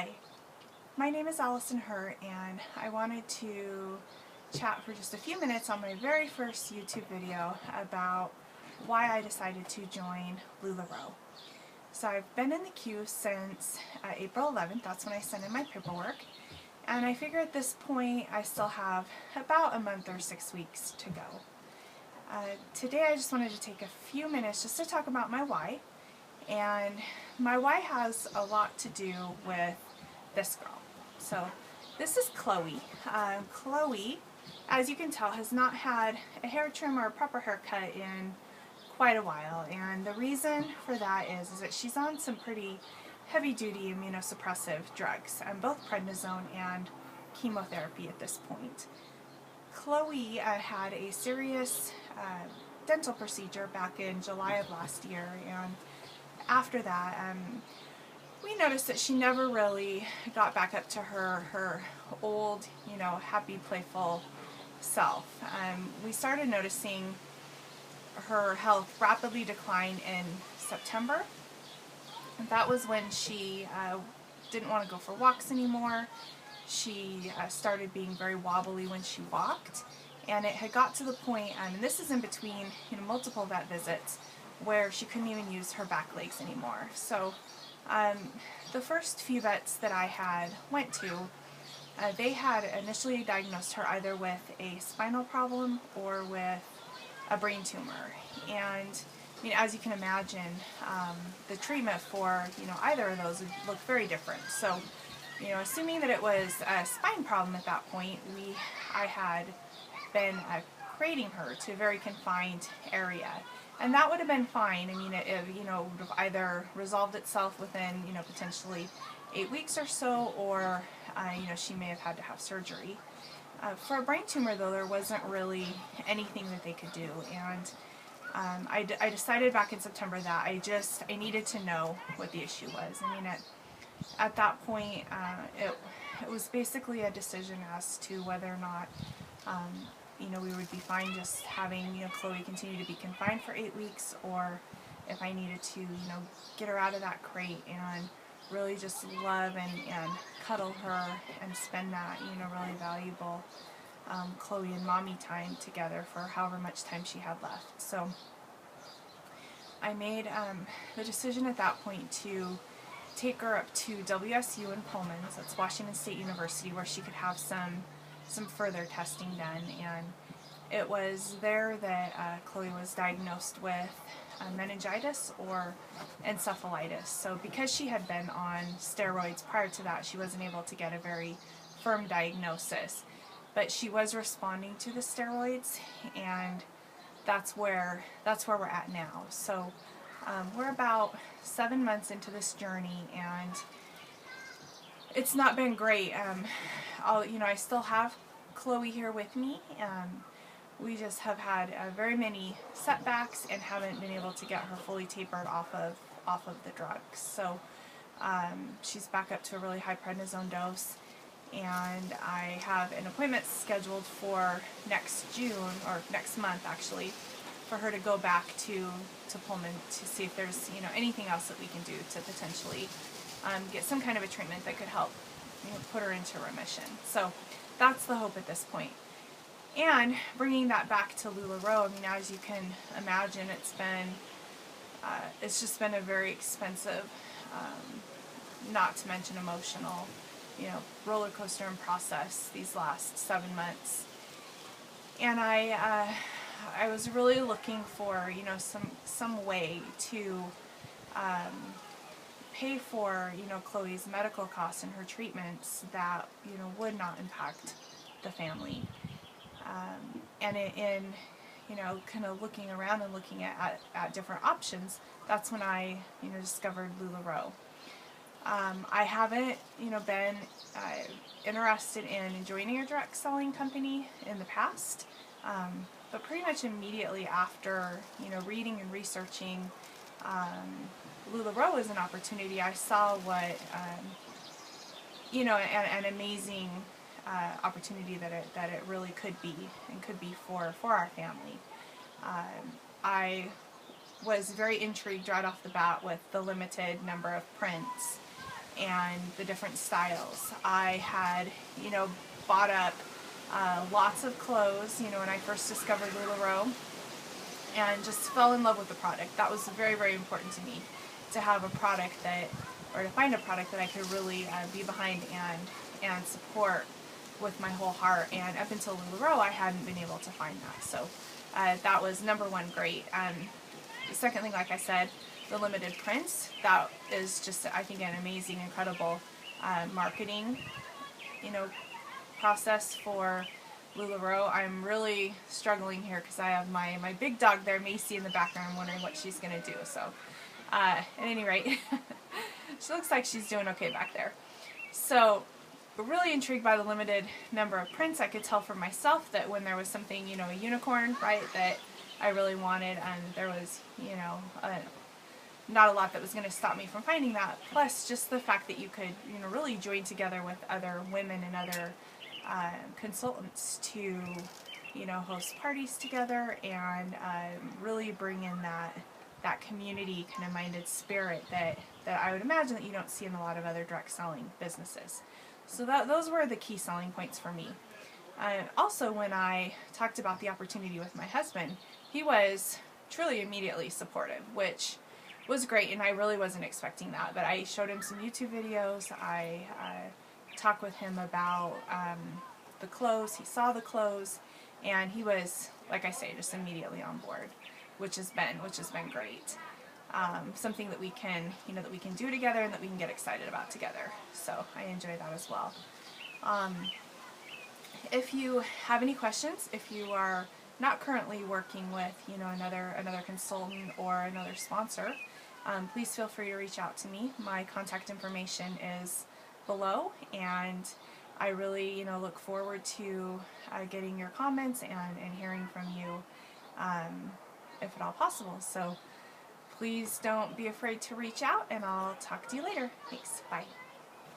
Hi, my name is Allison Hurt, and I wanted to chat for just a few minutes on my very first YouTube video about why I decided to join LuLaRoe. So I've been in the queue since April 11th, that's when I sent in my paperwork, and I figure at this point I still have about a month or 6 weeks to go. Today I just wanted to take a few minutes just to talk about my why, and my why has a lot to do with this girl. So this is Chloe. Chloe, as you can tell, has not had a hair trim or a proper haircut in quite a while, and the reason for that is that she's on some pretty heavy-duty immunosuppressive drugs, both prednisone and chemotherapy at this point. Chloe had a serious dental procedure back in July of last year, and after that we noticed that she never really got back up to her old, happy, playful self. We started noticing her health rapidly decline in September. That was when she didn't want to go for walks anymore. She started being very wobbly when she walked, and it had got to the point, and this is in between multiple vet visits, where she couldn't even use her back legs anymore. So the first few vets that I went to, they had initially diagnosed her either with a spinal problem or with a brain tumor. And as you can imagine, the treatment for either of those would look very different. So assuming that it was a spine problem at that point, I had been crating her to a very confined area. And that would have been fine. It would have either resolved itself within, potentially 8 weeks or so, or, she may have had to have surgery. For a brain tumor, though, there wasn't really anything that they could do. And I decided back in September that I needed to know what the issue was. At that point, it was basically a decision as to whether or not we would be fine just having Chloe continue to be confined for 8 weeks, or if I needed to get her out of that crate and really just love and cuddle her and spend that really valuable Chloe and mommy time together for however much time she had left. So I made the decision at that point to take her up to WSU in Pullman, so that's Washington State University, where she could have some further testing done. And it was there that Chloe was diagnosed with meningitis or encephalitis. So because she had been on steroids prior to that, she wasn't able to get a very firm diagnosis. But she was responding to the steroids, and that's where we're at now. So we're about 7 months into this journey, and it's not been great. I still have Chloe here with me. We just have had very many setbacks and haven't been able to get her fully tapered off of the drugs. So she's back up to a really high prednisone dose, and I have an appointment scheduled for next June, or next month actually, for her to go back to Pullman to see if there's anything else that we can do to potentially get some kind of a treatment that could help put her into remission. So that's the hope at this point. And bringing that back to LuLaRoe, as you can imagine, it's just been a very expensive, not to mention emotional, roller coaster and process these last 7 months. And I was really looking for some way to pay for Chloe's medical costs and her treatments that would not impact the family. And in kind of looking around and looking at different options, that's when I discovered LuLaRoe. I haven't been interested in joining a direct selling company in the past, but pretty much immediately after reading and researching LuLaRoe as an opportunity, I saw what an amazing opportunity that it really could be, and could be for our family. I was very intrigued right off the bat with the limited number of prints and the different styles. I had, you know, bought up lots of clothes, you know, when I first discovered LuLaRoe, and just fell in love with the product. That was very, very important to me, to have a product that, or to find a product that I could really be behind and support with my whole heart. And up until LuLaRoe, I hadn't been able to find that. So that was number one, great. The second thing, like I said, the limited prints. That is just, I think, an amazing, incredible marketing, you know, process for LuLaRoe. I'm really struggling here because I have my big dog there, Macy, in the background. I'm wondering what she's going to do. So at any rate, she looks like she's doing okay back there. So really intrigued by the limited number of prints. I could tell for myself that when there was something, you know, a unicorn, right, that I really wanted, and there was, you know, not a lot that was going to stop me from finding that. Plus, just the fact that you could, you know, really join together with other women and other consultants to, you know, host parties together and really bring in that community kind of minded spirit that I would imagine that you don't see in a lot of other direct selling businesses. So those were the key selling points for me. Also, when I talked about the opportunity with my husband, he was truly immediately supportive, which was great, and I really wasn't expecting that. But I showed him some YouTube videos. I talked with him about the clothes. He saw the clothes, and he was, like I say, just immediately on board, which has been great. Something that we can, you know, that we can do together and that we can get excited about together. So I enjoy that as well. If you have any questions, if you are not currently working with, you know, another consultant or another sponsor, please feel free to reach out to me. My contact information is below, and I really, you know, look forward to getting your comments and hearing from you, if at all possible. So please don't be afraid to reach out, and I'll talk to you later. Thanks. Bye.